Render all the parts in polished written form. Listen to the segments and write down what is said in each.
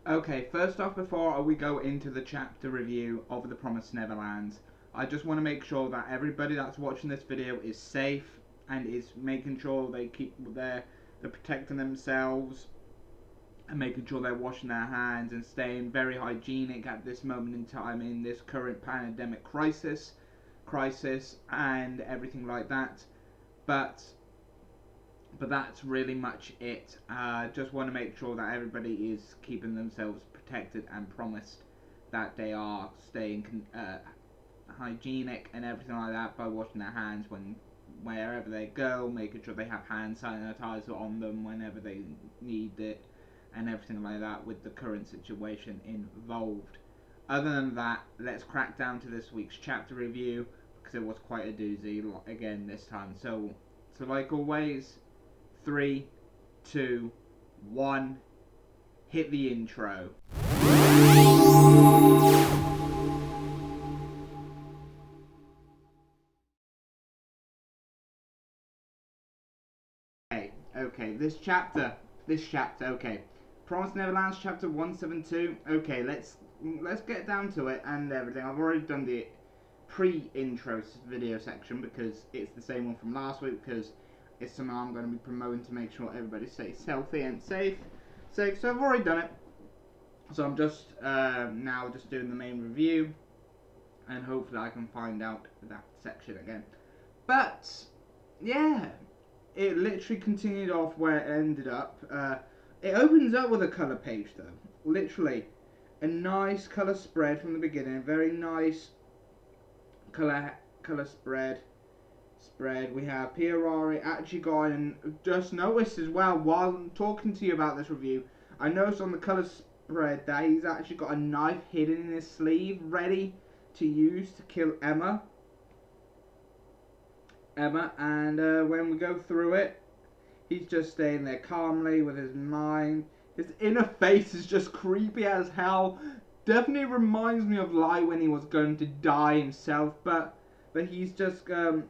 Okay, first off, before we go into the chapter review of The Promised Neverland, I just want to make sure that everybody that's watching this video is safe and is making sure they're protecting themselves and making sure they're washing their hands and staying very hygienic at this moment in time in this current pandemic crisis and everything like that. But that's really much it. Just want to make sure that everybody is keeping themselves protected and promised that they are staying hygienic and everything like that by washing their hands wherever they go, making sure they have hand sanitizer on them whenever they need it, and everything like that with the current situation involved. Other than that, let's crack down to this week's chapter review, because it was quite a doozy again this time. So like always, 3, 2, 1, hit the intro. Okay, this chapter, okay. Promised Neverland's chapter 172. Okay, let's get down to it and everything. I've already done the pre-intro video section because it's the same one from last week, because it's something I'm going to be promoting to make sure everybody stays healthy and safe. So I've already done it. So I'm just now just doing the main review, and hopefully I can find out that section again. But yeah, it literally continued off where it ended up. It opens up with a colour page though. Literally, a nice colour spread from the beginning. Very nice colour spread. We have Pierari actually gone and just noticed as well while I'm talking to you about this review. I noticed on the colour spread that he's actually got a knife hidden in his sleeve, ready to use to kill Emma. And when we go through it, he's just staying there calmly with his mind. His inner face is just creepy as hell. Definitely reminds me of Lai when he was going to die himself, but he's just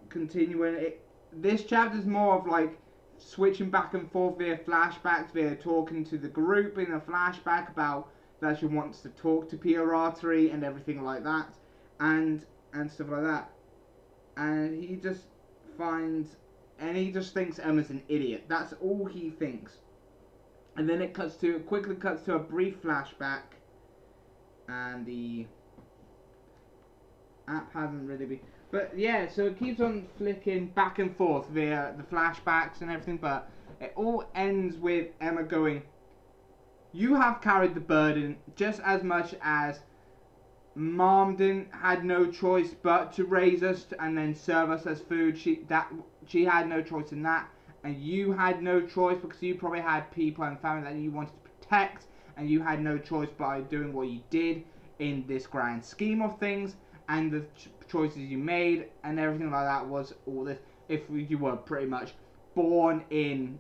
continuing it. This chapter is more of like switching back and forth via flashbacks, via talking to the group in a flashback about that she wants to talk to Pierari and everything like that, and stuff like that. And he just thinks Emma's an idiot. That's all he thinks. And then it quickly cuts to a brief flashback, and the app hasn't really been. But yeah, so it keeps on flicking back and forth via the flashbacks and everything, but it all ends with Emma going, "You have carried the burden just as much as Mom had no choice but to raise us and then serve us as food. She had no choice in that, and you had no choice because you probably had people and family that you wanted to protect, and you had no choice by doing what you did in this grand scheme of things, and the choices you made and everything like that was all this. If you were pretty much born in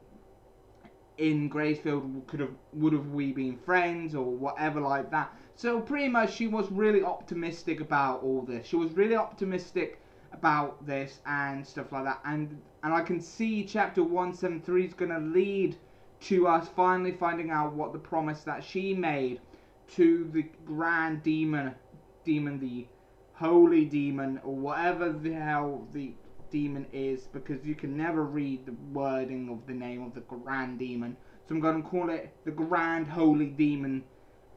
Gracefield, would have we been friends or whatever like that." So pretty much she was really optimistic about all this. She was really optimistic about this and stuff like that. And I can see chapter 173 is going to lead to us finally finding out what the promise that she made to the grand demon, the holy demon, or whatever the hell the demon is, because you can never read the wording of the name of the grand demon. So I'm going to call it the grand holy demon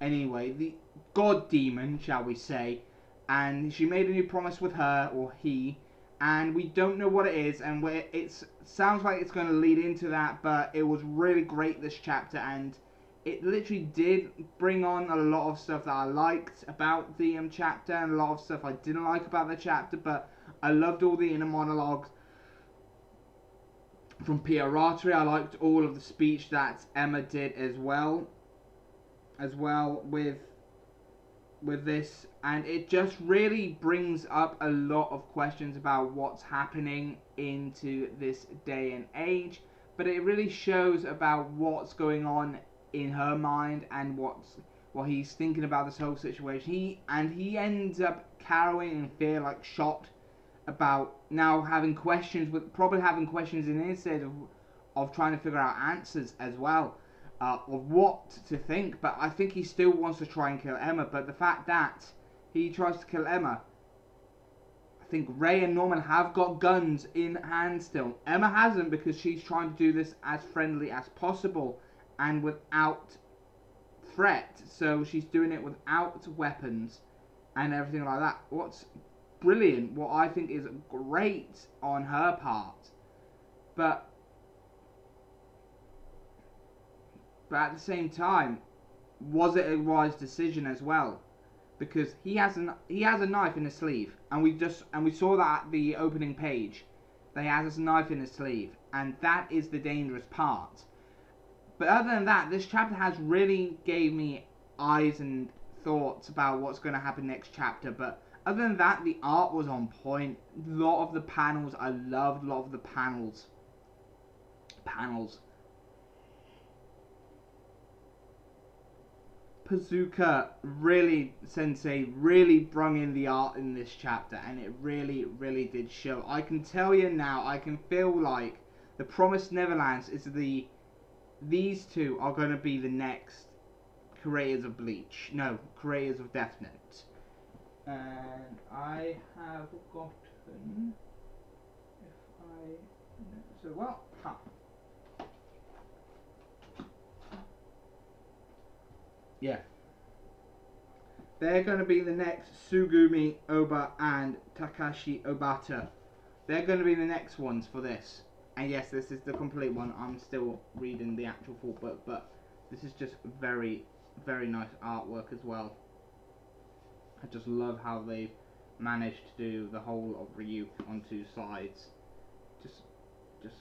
anyway, the god demon, shall we say. And she made a new promise with her, or he, and we don't know what it is, and it sounds like it's going to lead into that, but it was really great this chapter, and it literally did bring on a lot of stuff that I liked about the chapter, and a lot of stuff I didn't like about the chapter, but I loved all the inner monologues from Pierari. I liked all of the speech that Emma did as well with this, and it just really brings up a lot of questions about what's happening into this day and age, but it really shows about what's going on in her mind and what he's thinking about this whole situation. He ends up carrying and feel like shocked about now having questions, with probably having questions in his head of trying to figure out answers as well. of what to think, but I think he still wants to try and kill Emma. But the fact that he tries to kill Emma, I think Ray and Norman have got guns in hand still. Emma hasn't, because she's trying to do this as friendly as possible and without threat. So she's doing it without weapons and everything like that. What's brilliant, what I think is great on her part, but at the same time, was it a wise decision as well? Because he has a knife in his sleeve, and we saw that at the opening page. That he has a knife in his sleeve, and that is the dangerous part. But other than that, this chapter has really gave me eyes and thoughts about what's going to happen next chapter. But other than that, the art was on point. A lot of the panels, I loved a lot of the panels. Pazuka Sensei really brung in the art in this chapter, and it really did show. I can tell you now, I can feel like the Promised Neverlands is these two are going to be the next creators of Bleach. No, creators of Death Note. And I have gotten, yeah. They're going to be the next Sugumi Oba and Takashi Obata. They're going to be the next ones for this. And yes, this is the complete one. I'm still reading the actual full book, but this is just very nice artwork as well. I just love how they've managed to do the whole of Ryuk on two sides. Just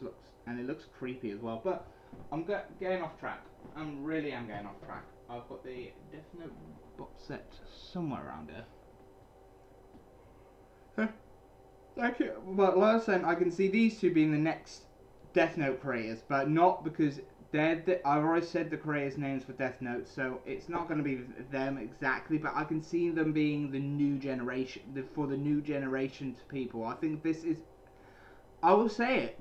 looks, and it looks creepy as well. But I'm getting off track. I really am getting off track. I've got the Death Note box set somewhere around here. But like I was saying, I can see these two being the next Death Note creators, but not because I've already said the creators' names for Death Note, so it's not going to be them exactly, but I can see them being the new generation, for the new generation to people. I think this is, I will say it,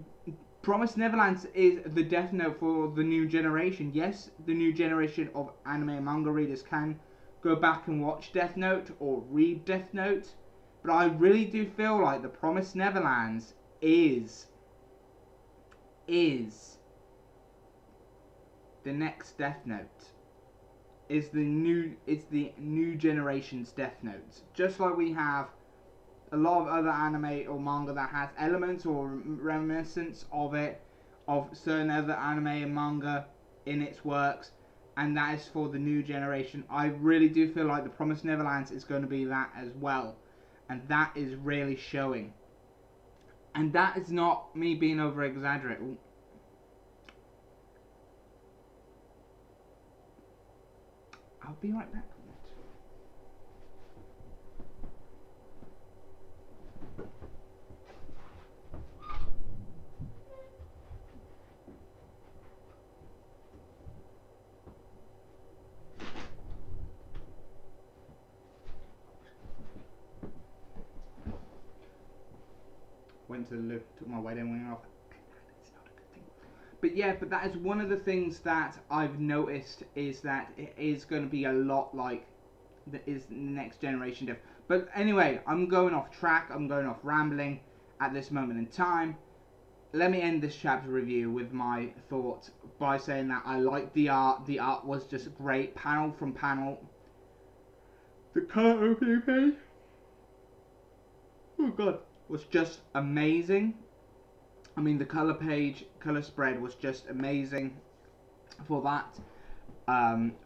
Promised Neverland is the Death Note for the new generation. Yes, the new generation of anime and manga readers can go back and watch Death Note or read Death Note, but I really do feel like the Promised Neverland is the next Death Note. It's the new generation's Death Note. Just like we have a lot of other anime or manga that has elements or reminiscence of it, of certain other anime and manga in its works, and that is for the new generation. I really do feel like the Promised Neverland is going to be that as well, and that is really showing. And that is not me being over exaggerating. I'll be right back. Went to the loo, took my wedding ring off. It's not a good thing. But yeah, but that is one of the things that I've noticed, is that it is going to be a lot like the next generation Death. But anyway, I'm going off track. I'm going off rambling at this moment in time. Let me end this chapter review with my thoughts by saying that I liked the art. The art was just great, panel from panel. The color opening page, oh god, was just amazing. I mean, the color spread was just amazing for that. And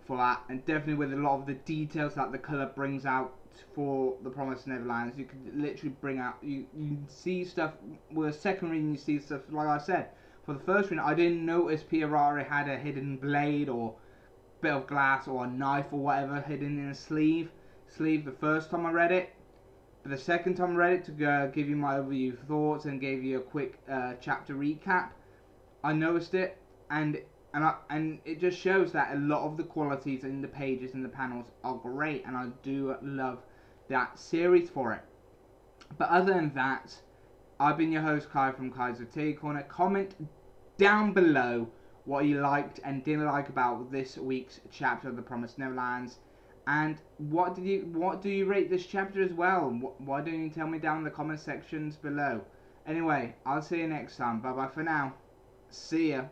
definitely with a lot of the details that the color brings out for the Promised Neverland. You could literally bring out, you see stuff with a second reading. You see stuff, like I said, for the first reading, I didn't notice Pierari had a hidden blade or bit of glass or a knife or whatever hidden in a sleeve the first time I read it. But the second time I read it, to give you my overview thoughts and gave you a quick chapter recap, I noticed it, and it just shows that a lot of the qualities in the pages and the panels are great, and I do love that series for it. But other than that, I've been your host Kai from Kai's Tea Corner. Comment down below what you liked and didn't like about this week's chapter of The Promised Neverlands. And what do you rate this chapter as well? Why don't you tell me down in the comment sections below? Anyway, I'll see you next time. Bye bye for now. See ya.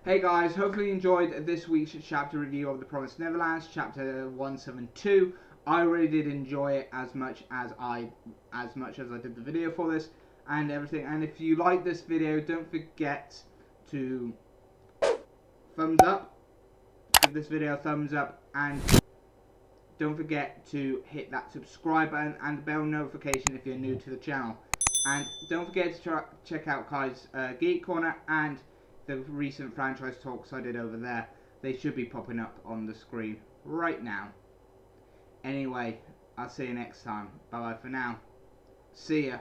Hey guys, hopefully you enjoyed this week's chapter review of The Promised Neverlands, chapter 172. I really did enjoy it as much as I did the video for this and everything. And if you like this video, don't forget to thumbs up, give this video a thumbs up, and don't forget to hit that subscribe button and the bell notification if you're new to the channel. And don't forget to check out Kai's Geek Corner and the recent franchise talks I did over there. They should be popping up on the screen right now. Anyway, I'll see you next time. Bye bye for now. See ya.